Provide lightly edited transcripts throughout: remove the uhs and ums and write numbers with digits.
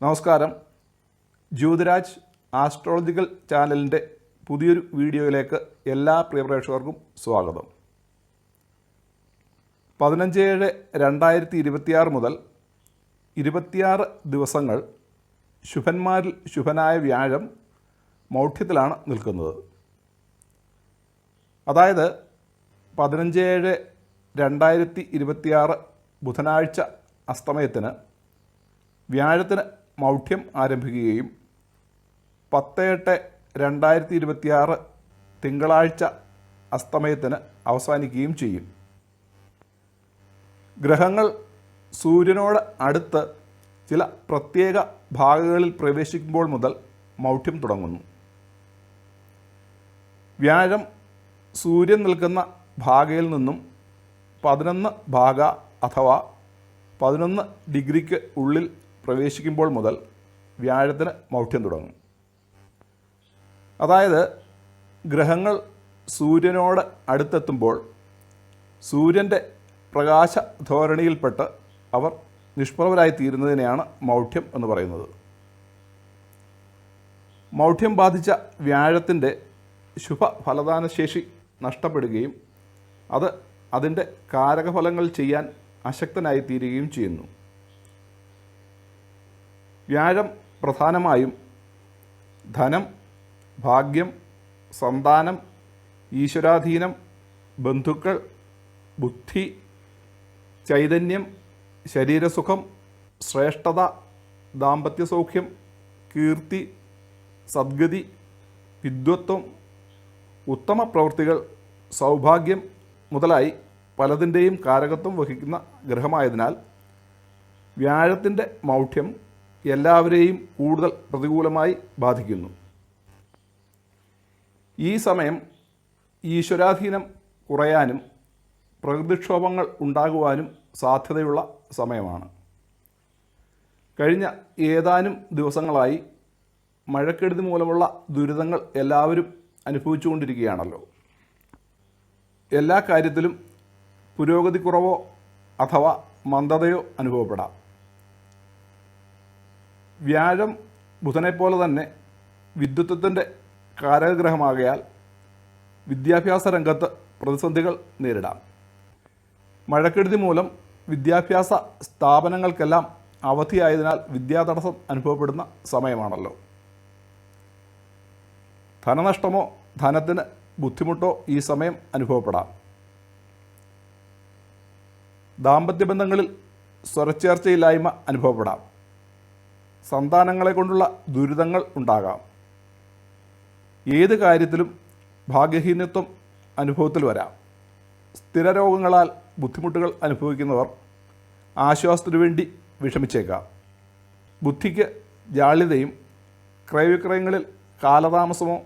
നമസ്കാരം. ജ്യോതിരാജ് ആസ്ട്രോളജിക്കൽ ചാനലിൻ്റെ പുതിയൊരു വീഡിയോയിലേക്ക് എല്ലാ പ്രിയ പ്രേക്ഷകർക്കും സ്വാഗതം. 15/7/2026 മുതൽ 26 ദിവസങ്ങൾ ശുഭന്മാരിൽ ശുഭനായ വ്യാഴം മൗഢ്യത്തിലാണ് നിൽക്കുന്നത്. അതായത് 15/7/2026 ബുധനാഴ്ച അസ്തമയത്തിന് വ്യാഴത്തിന് മൗഢ്യം ആരംഭിക്കുകയും 10/8/2026 തിങ്കളാഴ്ച അസ്തമയത്തിന് അവസാനിക്കുകയും ചെയ്യും. ഗ്രഹങ്ങൾ സൂര്യനോട് അടുത്ത് ചില പ്രത്യേക ഭാഗങ്ങളിൽ പ്രവേശിക്കുമ്പോൾ മുതൽ മൗഢ്യം തുടങ്ങുന്നു. വ്യാഴം സൂര്യൻ നിൽക്കുന്ന ഭാഗയിൽ നിന്നും 11 ഭാഗ അഥവാ 11 ഡിഗ്രിക്ക് ഉള്ളിൽ പ്രവേശിക്കുമ്പോൾ മുതൽ വ്യാഴത്തിന് മൗഢ്യം തുടങ്ങും. അതായത് ഗ്രഹങ്ങൾ സൂര്യനോട് അടുത്തെത്തുമ്പോൾ സൂര്യൻ്റെ പ്രകാശ ധോരണിയിൽപ്പെട്ട് അവർ നിഷ്പ്രഭരായി തീരുന്നതിനെയാണ് മൗഢ്യം എന്ന് പറയുന്നത്. മൗഢ്യം ബാധിച്ച വ്യാഴത്തിൻ്റെ ശുഭഫലദാനശേഷി നഷ്ടപ്പെടുകയും അത് അതിൻ്റെ കാരകഫലങ്ങൾ ചെയ്യാൻ അശക്തനായി തീരുകയും ചെയ്യുന്നു. വ്യാഴം പ്രധാനമായും ധനം, ഭാഗ്യം, സന്താനം, ഈശ്വരാധീനം, ബന്ധുക്കൾ, ബുദ്ധി, ചൈതന്യം, ശരീരസുഖം, ശ്രേഷ്ഠത, ദാമ്പത്യസൗഖ്യം, കീർത്തി, സദ്ഗതി, വിദ്വത്വം, ഉത്തമ പ്രവൃത്തികൾ, സൗഭാഗ്യം മുതലായി പലതിൻ്റെയും കാരകത്വം വഹിക്കുന്ന ഗ്രഹമായതിനാൽ വ്യാഴത്തിൻ്റെ മൗഢ്യം എല്ലാവരെയും കൂടുതൽ പ്രതികൂലമായി ബാധിക്കുന്നു. ഈ സമയം ഈശ്വരാധീനം കുറയാനും പ്രകൃതിക്ഷോഭങ്ങൾ ഉണ്ടാകുവാനും സാധ്യതയുള്ള സമയമാണ്. കഴിഞ്ഞ ഏതാനും ദിവസങ്ങളായി മഴക്കെടുതി മൂലമുള്ള ദുരിതങ്ങൾ എല്ലാവരും അനുഭവിച്ചുകൊണ്ടിരിക്കുകയാണല്ലോ. എല്ലാ കാര്യത്തിലും പുരോഗതി കുറവോ അഥവാ മന്ദതയോ അനുഭവപ്പെടാം. വ്യാഴം ബുധനെപ്പോലെ തന്നെ വിദ്വത്വത്തിൻ്റെ കാരകഗ്രഹമാകയാൽ വിദ്യാഭ്യാസ രംഗത്ത് പ്രതിസന്ധികൾ നേരിടാം. മഴക്കെടുതി മൂലം വിദ്യാഭ്യാസ സ്ഥാപനങ്ങൾക്കെല്ലാം അവധിയായതിനാൽ വിദ്യാതടസ്സം അനുഭവപ്പെടുന്ന സമയമാണല്ലോ. ധനനഷ്ടമോ ധനത്തിന് ബുദ്ധിമുട്ടോ ഈ സമയം അനുഭവപ്പെടാം. ദാമ്പത്യബന്ധങ്ങളിൽ സ്വരച്ചേർച്ചയില്ലായ്മ അനുഭവപ്പെടാം. സന്താനങ്ങളെ കൊണ്ടുള്ള ദുരിതങ്ങൾ ഉണ്ടാകാം. ഏത് കാര്യത്തിലും ഭാഗ്യഹീനത്വം അനുഭവത്തിൽ വരാം. സ്ഥിരരോഗങ്ങളാൽ ബുദ്ധിമുട്ടുകൾ അനുഭവിക്കുന്നവർ ആശ്വാസത്തിനു വേണ്ടി വിഷമിച്ചേക്കാം. ബുദ്ധിക്ക് ജാള്യതയും ക്രയവിക്രയങ്ങളിൽ കാലതാമസമോ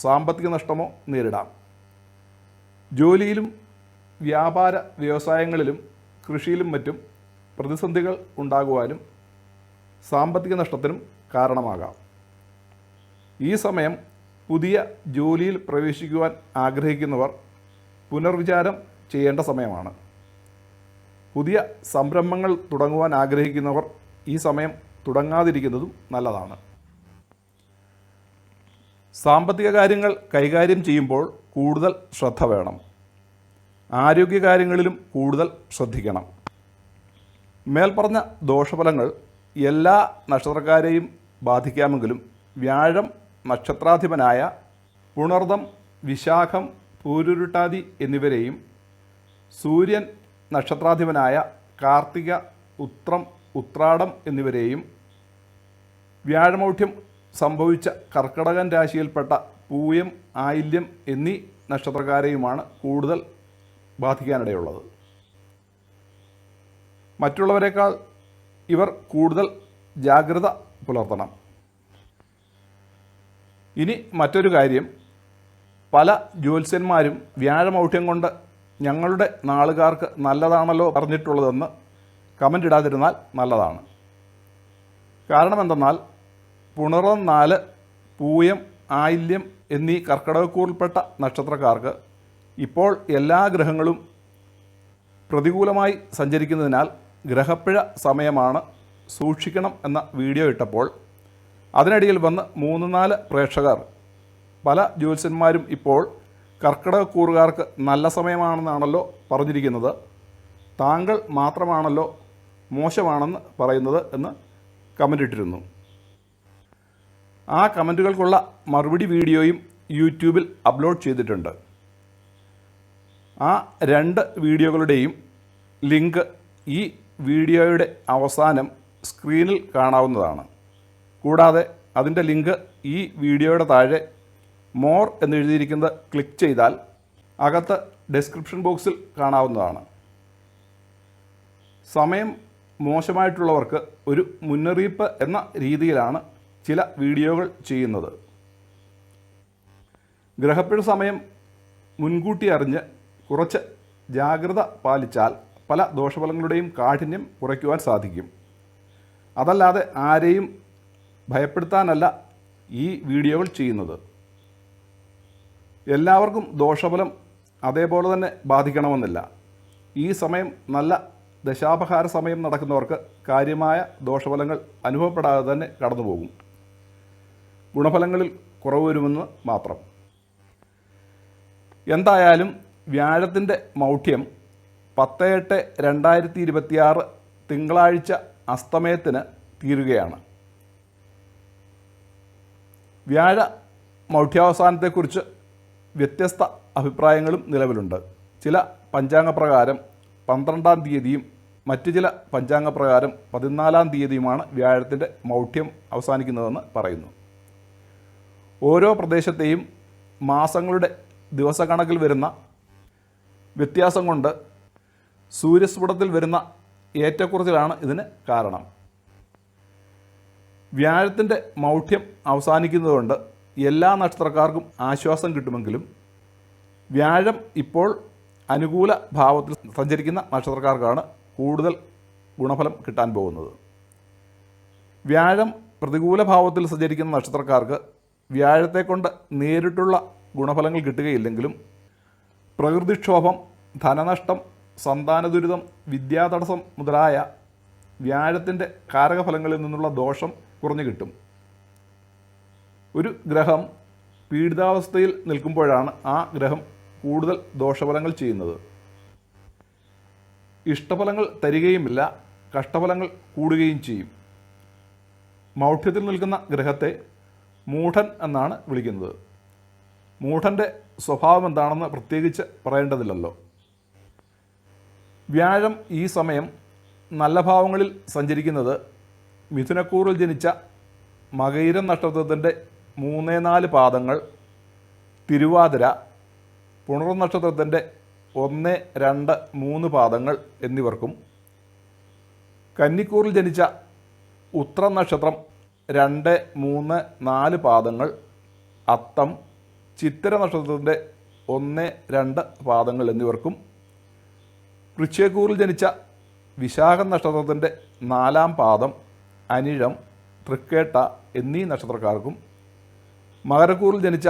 സാമ്പത്തിക നഷ്ടമോ നേരിടാം. ജോലിയിലും വ്യാപാര വ്യവസായങ്ങളിലും കൃഷിയിലും മറ്റും പ്രതിസന്ധികൾ ഉണ്ടാകുവാനും സാമ്പത്തിക നഷ്ടത്തിനും കാരണമാകാം. ഈ സമയം പുതിയ ജോലിയിൽ പ്രവേശിക്കുവാൻ ആഗ്രഹിക്കുന്നവർ പുനർവിചാരം ചെയ്യേണ്ട സമയമാണ്. പുതിയ സംരംഭങ്ങൾ തുടങ്ങുവാൻ ആഗ്രഹിക്കുന്നവർ ഈ സമയം തുടങ്ങാതിരിക്കുന്നതും നല്ലതാണ്. സാമ്പത്തിക കാര്യങ്ങൾ കൈകാര്യം ചെയ്യുമ്പോൾ കൂടുതൽ ശ്രദ്ധ വേണം. ആരോഗ്യകാര്യങ്ങളിലും കൂടുതൽ ശ്രദ്ധിക്കണം. മേൽപ്പറഞ്ഞ ദോഷഫലങ്ങൾ എല്ലാ നക്ഷത്രക്കാരെയും ബാധിക്കാമെങ്കിലും വ്യാഴം നക്ഷത്രാധിപനായ പുണർദം, വിശാഖം, പൂരുരുട്ടാതി എന്നിവരെയും സൂര്യൻ നക്ഷത്രാധിപനായ കാർത്തിക, ഉത്രം, ഉത്രാടം എന്നിവരെയും വ്യാഴമൗഢ്യം സംഭവിച്ച കർക്കടകൻ രാശിയിൽപ്പെട്ട പൂയം, ആയില്യം എന്നീ നക്ഷത്രക്കാരെയുമാണ് കൂടുതൽ ബാധിക്കാനിടയുള്ളത്. മറ്റുള്ളവരെക്കാൾ ഇവർ കൂടുതൽ ജാഗ്രത പുലർത്തണം. ഇനി മറ്റൊരു കാര്യം, പല ജ്യോത്സ്യന്മാരും വ്യാഴമൗഢ്യം കൊണ്ട് ഞങ്ങളുടെ നാളുകാർക്ക് നല്ലതാണല്ലോ പറഞ്ഞിട്ടുള്ളതെന്ന് കമൻ്റ് ഇടാതിരുന്നാൽ നല്ലതാണ്. കാരണം എന്തെന്നാൽ പുണർദം 4, പൂയം, ആയില്യം എന്നീ കർക്കിടകക്കൂറിൽപ്പെട്ട നക്ഷത്രക്കാർക്ക് ഇപ്പോൾ എല്ലാ ഗ്രഹങ്ങളും പ്രതികൂലമായി സഞ്ചരിക്കുന്നതിനാൽ ഗ്രഹപ്പിഴ സമയമാണ് സൂക്ഷിക്കണം എന്ന വീഡിയോ ഇട്ടപ്പോൾ അതിനിടയിൽ വന്ന് 3-4 പ്രേക്ഷകർ പല ജ്യോത്സ്യന്മാരും ഇപ്പോൾ കർക്കിടകക്കൂറുകാർക്ക് നല്ല സമയമാണെന്നാണല്ലോ പറഞ്ഞിരിക്കുന്നത്, താങ്കൾ മാത്രമാണല്ലോ മോശമാണെന്ന് പറയുന്നത് എന്ന് കമൻ്റ് ഇട്ടിരുന്നു. ആ കമൻറ്റുകൾക്കുള്ള മറുപടി വീഡിയോയും യൂട്യൂബിൽ അപ്ലോഡ് ചെയ്തിട്ടുണ്ട്. ആ 2 വീഡിയോകളുടെയും ലിങ്ക് ഈ വീഡിയോയുടെ അവസാനം സ്ക്രീനിൽ കാണാവുന്നതാണ്. കൂടാതെ അതിൻ്റെ ലിങ്ക് ഈ വീഡിയോയുടെ താഴെ മോർ എന്നെഴുതിയിരിക്കുന്നത് ക്ലിക്ക് ചെയ്താൽ അകത്ത് ഡിസ്ക്രിപ്ഷൻ ബോക്സിൽ കാണാവുന്നതാണ്. സമയം മോശമായിട്ടുള്ളവർക്ക് ഒരു മുന്നറിയിപ്പ് എന്ന രീതിയിലാണ് ചില വീഡിയോകൾ ചെയ്യുന്നത്. ഗ്രഹപ്പിഴ സമയം മുൻകൂട്ടി അറിഞ്ഞ് കുറച്ച് ജാഗ്രത പാലിച്ചാൽ പല ദോഷഫലങ്ങളുടെയും കാഠിന്യം കുറയ്ക്കുവാൻ സാധിക്കും. അതല്ലാതെ ആരെയും ഭയപ്പെടുത്താനല്ല ഈ വീഡിയോകൾ ചെയ്യുന്നത്. എല്ലാവർക്കും ദോഷഫലം അതേപോലെ തന്നെ ബാധിക്കണമെന്നില്ല. ഈ സമയം നല്ല ദശാപഹാര സമയം നടക്കുന്നവർക്ക് കാര്യമായ ദോഷഫലങ്ങൾ അനുഭവപ്പെടാതെ തന്നെ കടന്നു പോകും. ഗുണഫലങ്ങളിൽ കുറവ് വരുമെന്ന് മാത്രം. എന്തായാലും വ്യാഴത്തിൻ്റെ മൗഢ്യം 10/8/2026 തിങ്കളാഴ്ച അസ്തമയത്തിന് തീരുകയാണ്. വ്യാഴ മൗഢ്യാവസാനത്തെക്കുറിച്ച് വ്യത്യസ്ത അഭിപ്രായങ്ങളും നിലവിലുണ്ട്. ചില പഞ്ചാംഗപ്രകാരം 12-ാം തീയതിയും മറ്റു ചില പഞ്ചാംഗപ്രകാരം 14-ാം തീയതിയുമാണ് വ്യാഴത്തിൻ്റെ മൗഢ്യം അവസാനിക്കുന്നതെന്ന് പറയുന്നു. ഓരോ പ്രദേശത്തെയും മാസങ്ങളുടെ ദിവസക്കണക്കിൽ വരുന്ന വ്യത്യാസം കൊണ്ട് സൂര്യസ്ഫുടത്തിൽ വരുന്ന ഏറ്റക്കുറച്ചിലാണ് ഇതിന് കാരണം. വ്യാഴത്തിൻ്റെ മൗഢ്യം അവസാനിക്കുന്നതുകൊണ്ട് എല്ലാ നക്ഷത്രക്കാർക്കും ആശ്വാസം കിട്ടുമെങ്കിലും വ്യാഴം ഇപ്പോൾ അനുകൂല ഭാവത്തിൽ സഞ്ചരിക്കുന്ന നക്ഷത്രക്കാർക്കാണ് കൂടുതൽ ഗുണഫലം കിട്ടാൻ പോകുന്നത്. വ്യാഴം പ്രതികൂല ഭാവത്തിൽ സഞ്ചരിക്കുന്ന നക്ഷത്രക്കാർക്ക് വ്യാഴത്തെക്കൊണ്ട് നേരിട്ടുള്ള ഗുണഫലങ്ങൾ കിട്ടുകയില്ലെങ്കിലും പ്രകൃതിക്ഷോഭം, ധനനഷ്ടം, സന്താനദുരിതം, വിദ്യാതടസ്സം മുതലായ വ്യാഴത്തിൻ്റെ കാരകഫലങ്ങളിൽ നിന്നുള്ള ദോഷം കുറഞ്ഞു കിട്ടും. ഒരു ഗ്രഹം പീഡിതാവസ്ഥയിൽ നിൽക്കുമ്പോഴാണ് ആ ഗ്രഹം കൂടുതൽ ദോഷഫലങ്ങൾ ചെയ്യുന്നത്. ഇഷ്ടഫലങ്ങൾ തരികയുമില്ല, കഷ്ടഫലങ്ങൾ കൂടുകയും ചെയ്യും. മൗഢ്യത്തിൽ നിൽക്കുന്ന ഗ്രഹത്തെ മൂഢൻ എന്നാണ് വിളിക്കുന്നത്. മൂഢൻ്റെ സ്വഭാവം എന്താണെന്ന് പ്രത്യേകിച്ച് പറയേണ്ടതില്ലല്ലോ. വ്യാഴം ഈ സമയം നല്ല ഭാവങ്ങളിൽ സഞ്ചരിക്കുന്നത് മിഥുനക്കൂറിൽ ജനിച്ച മകയിരം നക്ഷത്രത്തിൻ്റെ 3-4 പാദങ്ങൾ, തിരുവാതിര, പുണർ നക്ഷത്രത്തിൻ്റെ 1, 2, 3 പാദങ്ങൾ എന്നിവർക്കും, കന്നിക്കൂറിൽ ജനിച്ച ഉത്ര നക്ഷത്രം 2, 3, 4 പാദങ്ങൾ, അത്തം, ചിത്തിര നക്ഷത്രത്തിൻ്റെ 1, 2 പാദങ്ങൾ എന്നിവർക്കും, വൃശ്ചികക്കൂറിൽ ജനിച്ച വിശാഖ നക്ഷത്രത്തിൻ്റെ 4-ാം പാദം, അനിഴം, തൃക്കേട്ട എന്നീ നക്ഷത്രക്കാർക്കും, മകരക്കൂറിൽ ജനിച്ച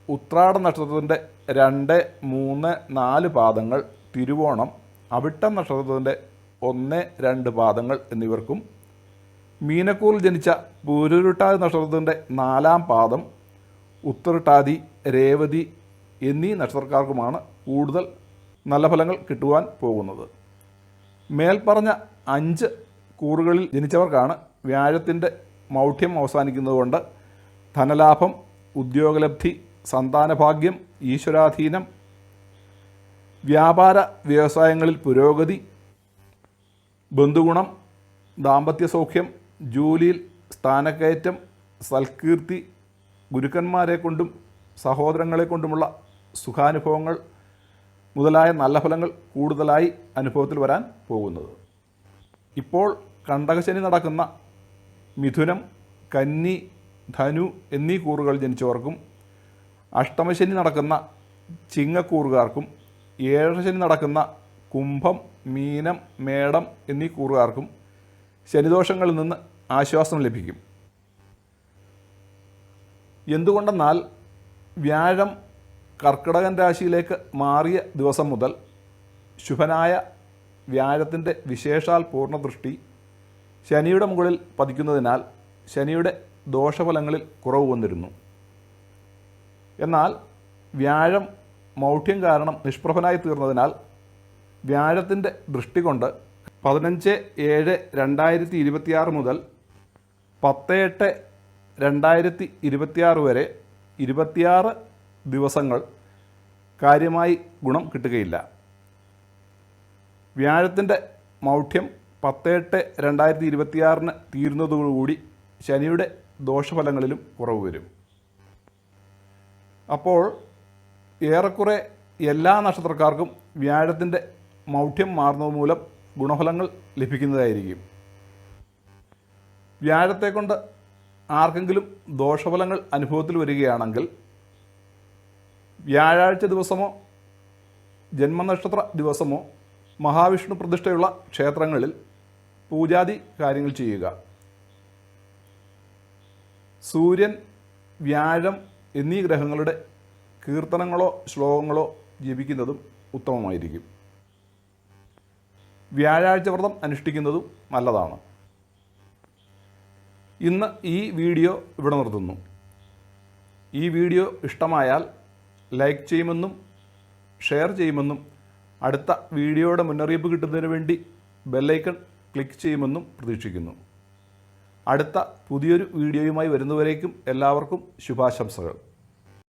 ഉത്രാട നക്ഷത്രത്തിൻ്റെ 2, 3, 4 പാദങ്ങൾ, തിരുവോണം, അവിട്ടം നക്ഷത്രത്തിൻ്റെ 1, 2 പാദങ്ങൾ എന്നിവർക്കും, മീനക്കൂറിൽ ജനിച്ച പൂരുരുട്ടാതി നക്ഷത്രത്തിൻ്റെ 4-ാം പാദം, ഉത്തരട്ടാതി, രേവതി എന്നീ നക്ഷത്രക്കാർക്കുമാണ് കൂടുതൽ നല്ല ഫലങ്ങൾ കിട്ടുവാൻ പോകുന്നത്. മേൽപ്പറഞ്ഞ 5 കൂറുകളിൽ ജനിച്ചവർക്കാണ് വ്യാഴത്തിൻ്റെ മൗഢ്യം അവസാനിക്കുന്നതുകൊണ്ട് ധനലാഭം, ഉദ്യോഗലബ്ധി, സന്താനഭാഗ്യം, ഈശ്വരാധീനം, വ്യാപാര വ്യവസായങ്ങളിൽ പുരോഗതി, ബന്ധുഗുണം, ദാമ്പത്യസൗഖ്യം, ജോലിയിൽ സ്ഥാനക്കയറ്റം, സൽകീർത്തി, ഗുരുക്കന്മാരെ കൊണ്ടും സഹോദരങ്ങളെ കൊണ്ടുമുള്ള സുഖാനുഭവങ്ങൾ മുതലായ നല്ല ഫലങ്ങൾ കൂടുതലായി അനുഭവത്തിൽ വരാൻ പോകുന്നത്. ഇപ്പോൾ കണ്ടകശനി നടക്കുന്ന മിഥുനം, കന്നി, ധനു എന്നീ കൂറുകൾ ജനിച്ചവർക്കും, അഷ്ടമശനി നടക്കുന്ന ചിങ്ങക്കൂറുകാർക്കും, ഏഴരശനി നടക്കുന്ന കുംഭം, മീനം, മേടം എന്നീ കൂറുകാർക്കും ശനിദോഷങ്ങളിൽ നിന്ന് ആശ്വാസം ലഭിക്കും. എന്തുകൊണ്ടെന്നാൽ വ്യാഴം കർക്കിടകൻ രാശിയിലേക്ക് മാറിയ ദിവസം മുതൽ ശുഭനായ വ്യാഴത്തിൻ്റെ വിശേഷാൽ പൂർണ്ണദൃഷ്ടി ശനിയുടെ മുകളിൽ പതിക്കുന്നതിനാൽ ശനിയുടെ ദോഷഫലങ്ങളിൽ കുറവ് വന്നിരുന്നു. എന്നാൽ വ്യാഴം മൗഢ്യം കാരണം നിഷ്പ്രഭനായി തീർന്നതിനാൽ വ്യാഴത്തിൻ്റെ ദൃഷ്ടി കൊണ്ട് 15/7/2026 മുതൽ 10/8/2026 വരെ 26 ദിവസങ്ങൾ കാര്യമായി ഗുണം കിട്ടുകയില്ല. വ്യാഴത്തിൻ്റെ മൗഢ്യം 10/8/2026 തീരുന്നതോടുകൂടി ശനിയുടെ ദോഷഫലങ്ങളിലും കുറവ് വരും. അപ്പോൾ ഏറെക്കുറെ എല്ലാ നക്ഷത്രക്കാർക്കും വ്യാഴത്തിൻ്റെ മൗഢ്യം മാറുന്നത് മൂലം ഗുണഫലങ്ങൾ ലഭിക്കുന്നതായിരിക്കും. വ്യാഴത്തെക്കൊണ്ട് ആർക്കെങ്കിലും ദോഷഫലങ്ങൾ അനുഭവത്തിൽ വരികയാണെങ്കിൽ വ്യാഴാഴ്ച ദിവസമോ ജന്മനക്ഷത്ര ദിവസമോ മഹാവിഷ്ണു പ്രതിഷ്ഠയുള്ള ക്ഷേത്രങ്ങളിൽ പൂജാതി കാര്യങ്ങൾ ചെയ്യുക. സൂര്യൻ, വ്യാഴം എന്നീ ഗ്രഹങ്ങളുടെ കീർത്തനങ്ങളോ ശ്ലോകങ്ങളോ ജപിക്കുന്നതും ഉത്തമമായിരിക്കും. വ്യാഴാഴ്ച വ്രതം അനുഷ്ഠിക്കുന്നതും നല്ലതാണ്. ഇന്ന് ഈ വീഡിയോ ഇവിടെ നിർത്തുന്നു. ഈ വീഡിയോ ഇഷ്ടമായാൽ ലൈക്ക് ചെയ്യുമെന്നും ഷെയർ ചെയ്യുമെന്നും അടുത്ത വീഡിയോയുടെ മുന്നറിയിപ്പ് കിട്ടുന്നതിന് വേണ്ടി ബെല്ലൈക്കൺ ക്ലിക്ക് ചെയ്യുമെന്നും പ്രതീക്ഷിക്കുന്നു. അടുത്ത പുതിയൊരു വീഡിയോയുമായി വരുന്നവരേക്കും എല്ലാവർക്കും ശുഭാശംസകൾ.